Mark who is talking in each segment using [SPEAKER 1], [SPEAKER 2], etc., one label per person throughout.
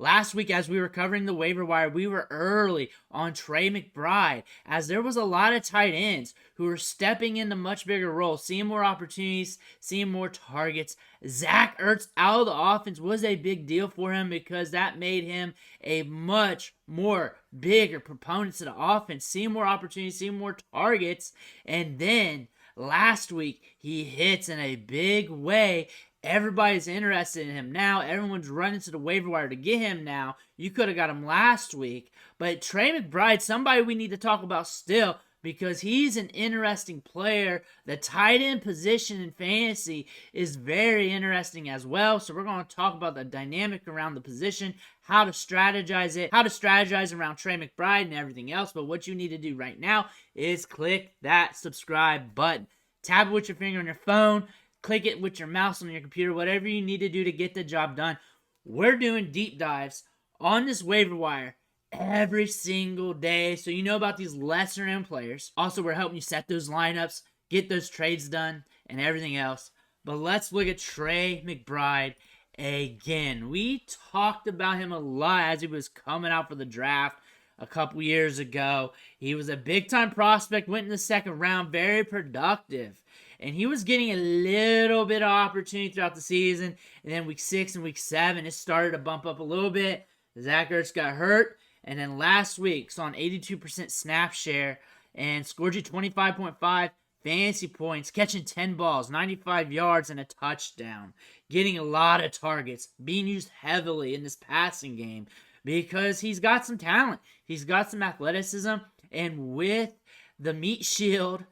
[SPEAKER 1] Last week, as we were covering the waiver wire, we were early on Trey McBride, as there was a lot of tight ends who were stepping into much bigger roles, seeing more opportunities, seeing more targets. Zach Ertz out of the offense was a big deal for him because that made him a much more bigger proponent to the offense, seeing more opportunities, seeing more targets. And then last week, he hits in a big way. Everybody's interested in him now. Everyone's running to the waiver wire to get him now. You could have got him last week. But Trey McBride, somebody we need to talk about still because he's an interesting player. The tight end position in fantasy is very interesting as well. So we're going to talk about the dynamic around the position, how to strategize it, how to strategize around Trey McBride and everything else. But what you need to do right now is click that subscribe button. Tap it with your finger on your phone. Click it with your mouse on your computer, whatever you need to do to get the job done. We're doing deep dives on this waiver wire every single day, so you know about these lesser known players. Also, we're helping you set those lineups, get those trades done, and everything else. But let's look at Trey McBride again. We talked about him a lot as he was coming out for the draft a couple years ago. He was a big-time prospect, went in the second round, very productive. And he was getting a little bit of opportunity throughout the season. And then week 6 and week 7, it started to bump up a little bit. Zach Ertz got hurt. And then last week, saw an 82% snap share and scored you 25.5 fantasy points, catching 10 balls, 95 yards, and a touchdown. Getting a lot of targets, being used heavily in this passing game because he's got some talent. He's got some athleticism. And with the meat shield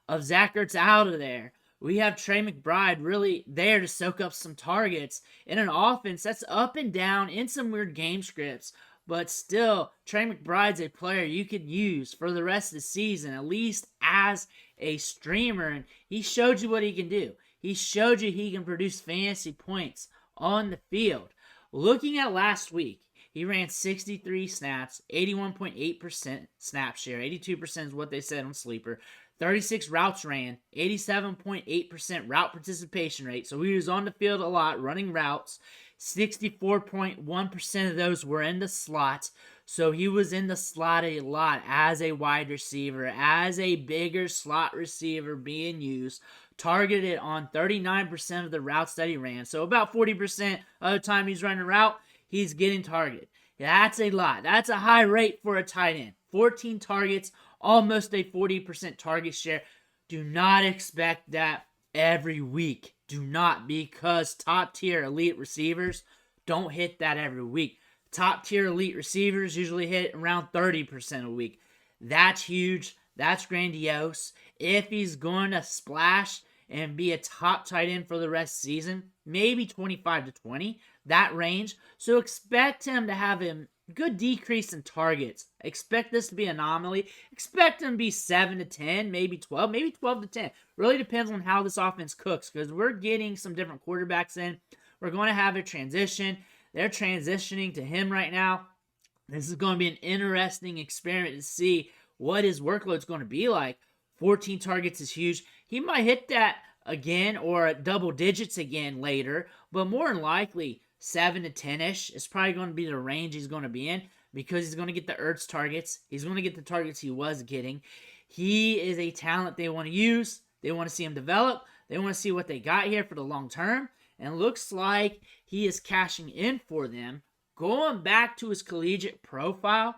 [SPEAKER 1] of Zach Ertz out of there, we have Trey McBride really there to soak up some targets in an offense that's up and down in some weird game scripts. But still, Trey McBride's a player you could use for the rest of the season, at least as a streamer. And he showed you what he can do. He showed you he can produce fantasy points on the field. Looking at last week, he ran 63 snaps, 81.8% snap share. 82% is what they said on Sleeper. 36 routes ran, 87.8% route participation rate. So he was on the field a lot, running routes. 64.1% of those were in the slot. So he was in the slot a lot as a wide receiver, as a bigger slot receiver being used. Targeted on 39% of the routes that he ran. So about 40% of the time he's running a route, he's getting targeted. That's a lot. That's a high rate for a tight end. 14 targets, almost a 40% target share. Do not expect that every week. Do not, because top tier elite receivers don't hit that every week. Top tier elite receivers usually hit around 30% a week. That's huge. That's grandiose. If he's going to splash and be a top tight end for the rest of the season, maybe 25 to 20, that range. So expect him to have a good decrease in targets. Expect this to be an anomaly. Expect him to be 7 to 10, maybe 12 to 10. Really depends on how this offense cooks, because we're getting some different quarterbacks in. We're going to have a transition. They're transitioning to him right now. This is going to be an interesting experiment to see what his workload is going to be like. 14 targets is huge. He might hit that again or double digits again later, but more than likely 7 to 10-ish is probably going to be the range he's going to be in, because he's going to get the Ertz targets. He's going to get the targets he was getting. He is a talent they want to use. They want to see him develop. They want to see what they got here for the long term. And it looks like he is cashing in for them. Going back to his collegiate profile,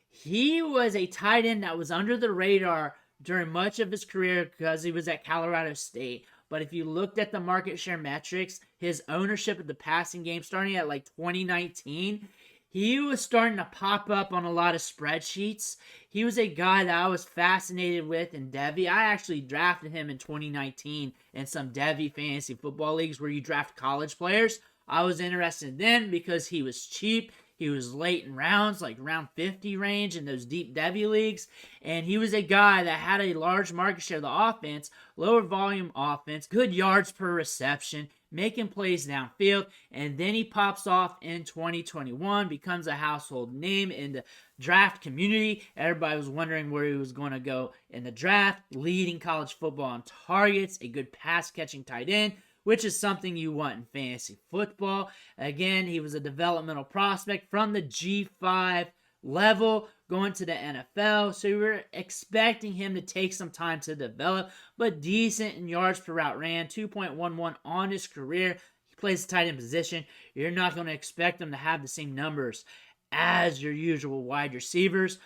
[SPEAKER 1] he was a tight end that was under the radar during much of his career because he was at Colorado State. But if you looked at the market share metrics, his ownership of the passing game starting at like 2019, he was starting to pop up on a lot of spreadsheets. He was a guy that I was fascinated with in Devy. I actually drafted him in 2019 in some Devy fantasy football leagues where you draft college players. I was interested then because he was cheap. He was late in rounds, like round 50 range in those deep Devy leagues. And he was a guy that had a large market share of the offense, lower volume offense, good yards per reception, making plays downfield. And then he pops off in 2021, becomes a household name in the draft community. Everybody was wondering where he was going to go in the draft. Leading college football on targets, a good pass-catching tight end. which is something you want in fantasy football. Again, he was a developmental prospect from the G5 level going to the NFL, so we were expecting him to take some time to develop, but decent in yards per route ran, 2.11 on his career. He plays the tight end position. You're not going to expect him to have the same numbers as your usual wide receivers.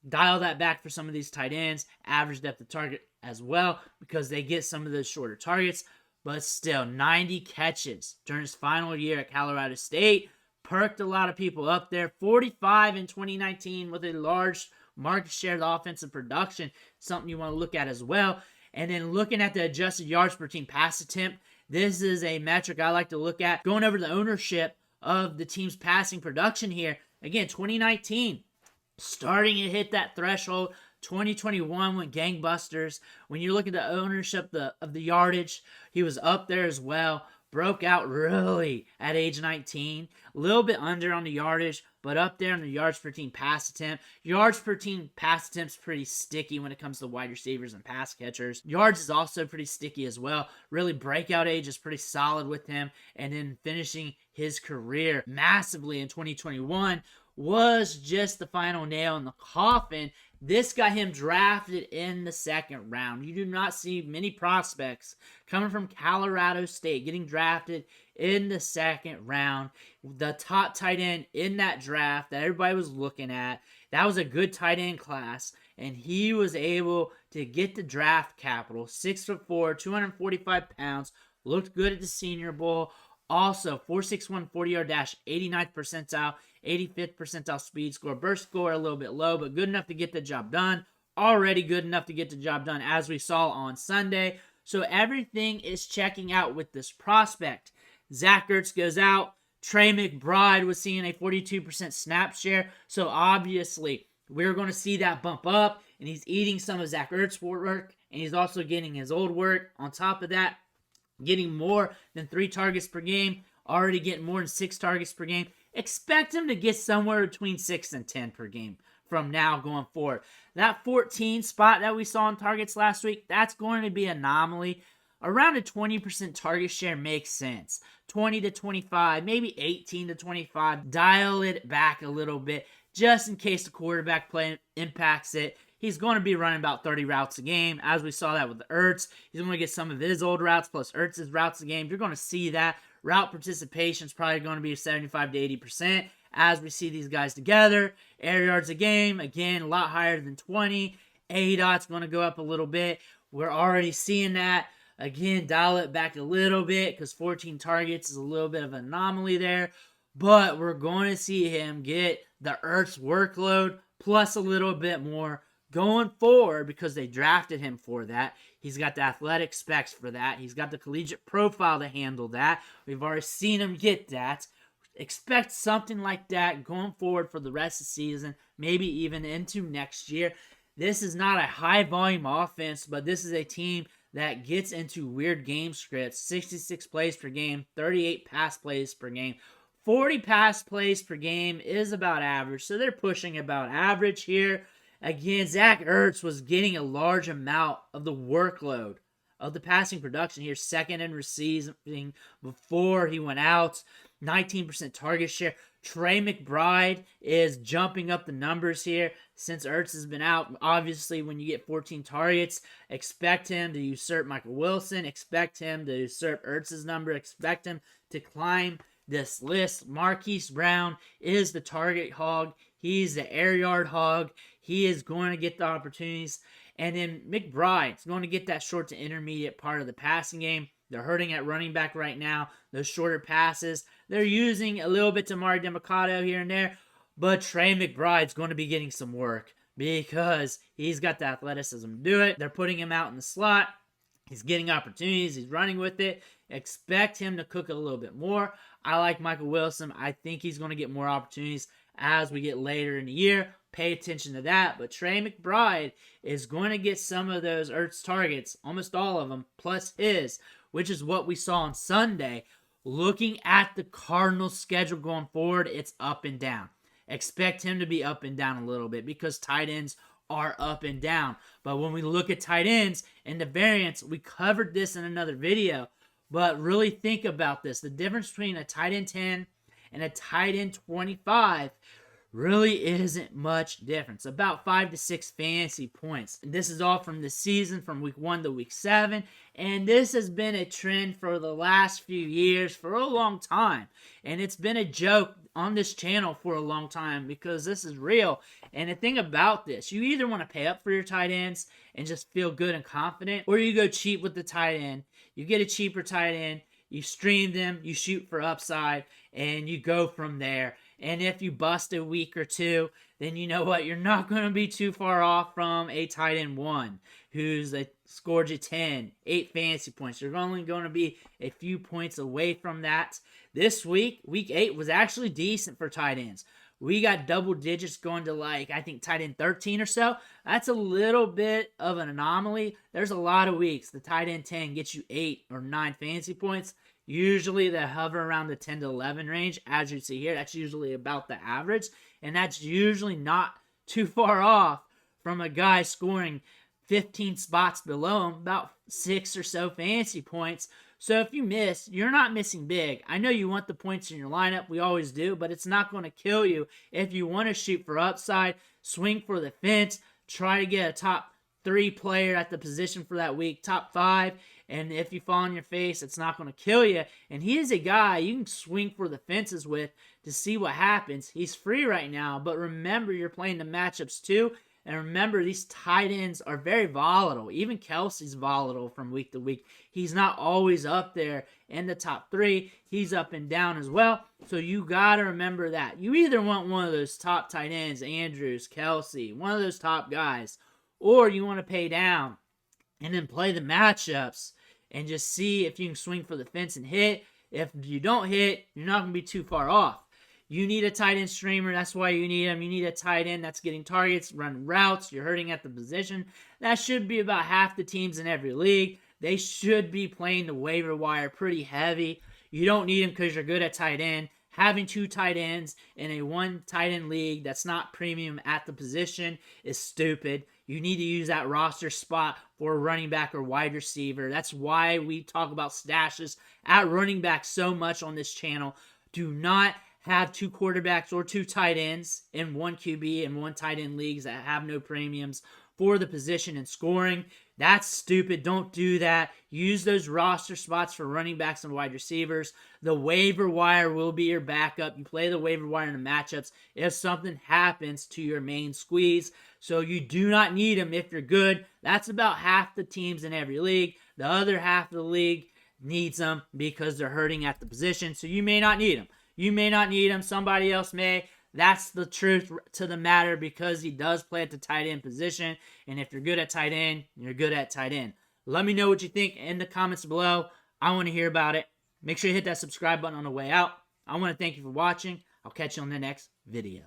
[SPEAKER 1] Dial that back for some of these tight ends, average depth of target as well, because they get some of those shorter targets, but still 90 catches during his final year at Colorado State. Perked a lot of people up there. 45 in 2019 with a large market share of the offensive production. Something you want to look at as well. And then looking at the adjusted yards per team pass attempt, this is a metric I like to look at. Going over the ownership of the team's passing production here. Again, 2019, starting to hit that threshold. 2021 went gangbusters. When you look at the ownership of the yardage, he was up there as well. Broke out really at age 19. A little bit under on the yardage, but up there on the yards per team pass attempt. Yards per team pass attempt's pretty sticky when it comes to wide receivers and pass catchers. Yards is also pretty sticky as well. Really, breakout age is pretty solid with him. And then finishing his career massively in 2021 was just the final nail in the coffin. This got him drafted in the second round. You do not see many prospects coming from Colorado State getting drafted in the second round. The top tight end in that draft that everybody was looking at. That was a good tight end class, and he was able to get the draft capital. 6'4", 245 pounds. Looked good at the Senior Bowl. Also, 4.61 40-yard dash, 89th percentile, 85th percentile speed score. Burst score a little bit low, but good enough to get the job done. Already good enough to get the job done, as we saw on Sunday. So everything is checking out with this prospect. Zach Ertz goes out. Trey McBride was seeing a 42% snap share. So obviously, we're going to see that bump up. And he's eating some of Zach Ertz's work. And he's also getting his old work. On top of that, getting more than 3 targets per game. Already getting more than 6 targets per game. Expect him to get somewhere between 6 and 10 per game from now going forward. That 14 spot that we saw in targets last week, that's going to be an anomaly. Around a 20% target share makes sense. 20 to 25, maybe 18 to 25. Dial it back a little bit just in case the quarterback play impacts it. He's going to be running about 30 routes a game, as we saw that with Ertz. He's going to get some of his old routes plus Ertz's routes a game. You're going to see that. Route participation is probably going to be 75 to 80% as we see these guys together. Air yards a game, again, a lot higher than 20. ADOT's going to go up a little bit. We're already seeing that. Again, dial it back a little bit because 14 targets is a little bit of an anomaly there. But we're going to see him get the Ertz workload plus a little bit more going forward because they drafted him for that. He's got the athletic specs for that. He's got the collegiate profile to handle that. We've already seen him get that. Expect something like that going forward for the rest of the season, maybe even into next year. This is not a high-volume offense, but this is a team that gets into weird game scripts. 66 plays per game, 38 pass plays per game. 40 pass plays per game is about average, so they're pushing about average here. Again, Zach Ertz was getting a large amount of the workload of the passing production here, second in receiving before he went out. 19% target share. Trey McBride is jumping up the numbers here since Ertz has been out. Obviously, when you get 14 targets, expect him to usurp Michael Wilson. Expect him to usurp Ertz's number. Expect him to climb this list. Marquise Brown is the target hog. He's the air yard hog. He is going to get the opportunities. And then McBride's going to get that short to intermediate part of the passing game. They're hurting at running back right now. Those shorter passes. They're using a little bit to Tamari Demercado here and there. But Trey McBride's going to be getting some work because he's got the athleticism to do it. They're putting him out in the slot. He's getting opportunities. He's running with it. Expect him to cook a little bit more. I like Michael Wilson. I think he's going to get more opportunities as we get later in the year. Pay attention to that. But Trey McBride is going to get some of those Ertz targets, almost all of them, plus his, which is what we saw on Sunday. Looking at the Cardinals' schedule going forward, it's up and down. Expect him to be up and down a little bit because tight ends are up and down. But when we look at tight ends and the variance, we covered this in another video. But really think about this. The difference between a tight end 10 and a tight end 25 really isn't much difference. About 5 to 6 fantasy points. This is all from the season, from week 1 to week 7. And this has been a trend for the last few years, for a long time. And it's been a joke on this channel for a long time because this is real. And the thing about this, you either want to pay up for your tight ends and just feel good and confident, or you go cheap with the tight end. You get a cheaper tight end, you stream them, you shoot for upside, and you go from there. And if you bust a week or two, then you know what? You're not going to be too far off from a tight end 1 who's scored you 10, 8 fantasy points. You're only going to be a few points away from that. This week, week 8 was actually decent for tight ends. We got double digits going to I think tight end 13 or so. That's a little bit of an anomaly. There's a lot of weeks the tight end 10 gets you 8 or 9 fantasy points. Usually they hover around the 10 to 11 range. As you see here, that's usually about the average. And that's usually not too far off from a guy scoring 15 spots below him, about 6 or so fantasy points. So if you miss, you're not missing big. I know you want the points in your lineup. We always do. But it's not going to kill you if you want to shoot for upside, swing for the fence, try to get a top 3 player at the position for that week, top 5. And if you fall on your face, it's not going to kill you. And he is a guy you can swing for the fences with to see what happens. He's free right now, but remember you're playing the matchups too. And remember, these tight ends are very volatile. Even Kelsey's volatile from week to week. He's not always up there in the top 3. He's up and down as well. So you got to remember that. You either want one of those top tight ends, Andrews, Kelsey, one of those top guys, or you want to pay down and then play the matchups and just see if you can swing for the fence and hit. If you don't hit, you're not going to be too far off. You need a tight end streamer. That's why you need him. You need a tight end that's getting targets, running routes. You're hurting at the position. That should be about half the teams in every league. They should be playing the waiver wire pretty heavy. You don't need him because you're good at tight end. Having 2 tight ends in a 1 tight end league that's not premium at the position is stupid. You need to use that roster spot for a running back or wide receiver. That's why we talk about stashes at running back so much on this channel. Do not have 2 quarterbacks or 2 tight ends in 1 QB and 1 tight end leagues that have no premiums for the position and scoring. That's stupid. Don't do that. Use those roster spots for running backs and wide receivers. The waiver wire will be your backup. You play the waiver wire in the matchups if something happens to your main squeeze. So you do not need them if you're good. That's about half the teams in every league. The other half of the league needs them because they're hurting at the position. So you may not need them. You may not need him. Somebody else may. That's the truth to the matter because he does play at the tight end position. And if you're good at tight end, you're good at tight end. Let me know what you think in the comments below. I want to hear about it. Make sure you hit that subscribe button on the way out. I want to thank you for watching. I'll catch you on the next video.